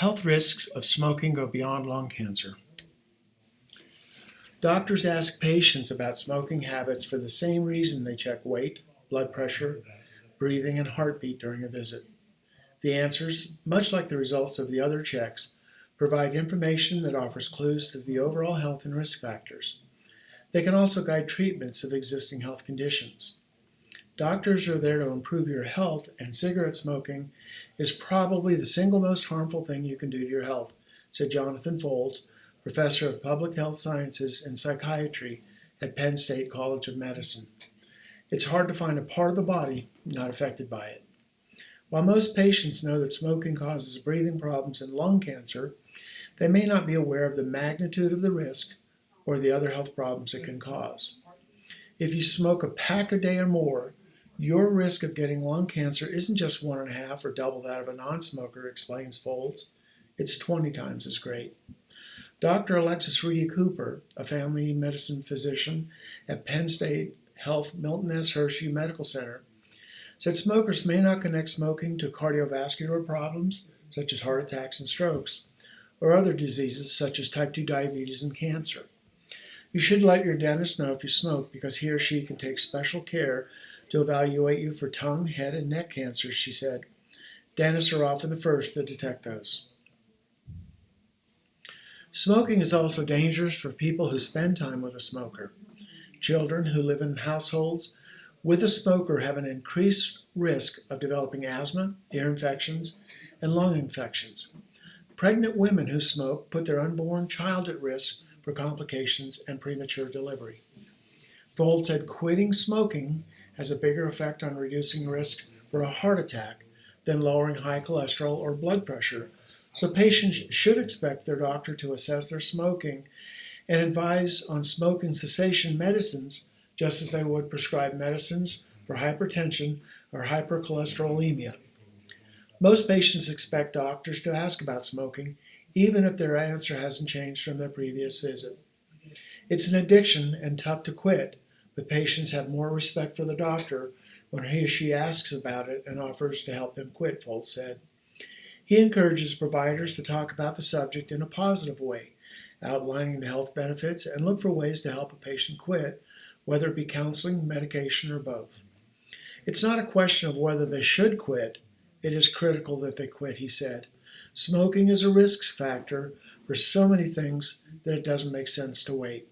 Health risks of smoking go beyond lung cancer. Doctors ask patients about smoking habits for the same reason they check weight, blood pressure, breathing, and heartbeat during a visit. The answers, much like the results of the other checks, provide information that offers clues to the overall health and risk factors. They can also guide treatments of existing health conditions. Doctors are there to improve your health, and cigarette smoking is probably the single most harmful thing you can do to your health, said Jonathan Folds, professor of public health sciences and psychiatry at Penn State College of Medicine. It's hard to find a part of the body not affected by it. While most patients know that smoking causes breathing problems and lung cancer, they may not be aware of the magnitude of the risk or the other health problems it can cause. If you smoke a pack a day or more, your risk of getting lung cancer isn't just 1.5 or double that of a non-smoker, explains Folds. It's 20 times as great. Dr. Alexis Reedy Cooper, a family medicine physician at Penn State Health Milton S. Hershey Medical Center, said smokers may not connect smoking to cardiovascular problems, such as heart attacks and strokes, or other diseases such as type 2 diabetes and cancer. You should let your dentist know if you smoke because he or she can take special care to evaluate you for tongue, head, and neck cancers, she said. Dentists are often the first to detect those. Smoking is also dangerous for people who spend time with a smoker. Children who live in households with a smoker have an increased risk of developing asthma, ear infections, and lung infections. Pregnant women who smoke put their unborn child at risk for complications and premature delivery. Folds said quitting smoking has a bigger effect on reducing risk for a heart attack than lowering high cholesterol or blood pressure, so patients should expect their doctor to assess their smoking and advise on smoking cessation medicines just as they would prescribe medicines for hypertension or hypercholesterolemia. Most patients expect doctors to ask about smoking, even if their answer hasn't changed from their previous visit. It's an addiction and tough to quit, but patients have more respect for the doctor when he or she asks about it and offers to help them quit, Folds said. He encourages providers to talk about the subject in a positive way, outlining the health benefits and look for ways to help a patient quit, whether it be counseling, medication, or both. It's not a question of whether they should quit. It is critical that they quit, he said. Smoking is a risk factor for so many things that it doesn't make sense to wait.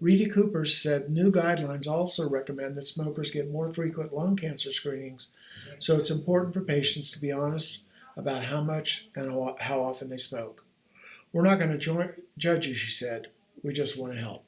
Reedy Cooper said new guidelines also recommend that smokers get more frequent lung cancer screenings, so it's important for patients to be honest about how much and how often they smoke. We're not going to judge you, she said. We just want to help.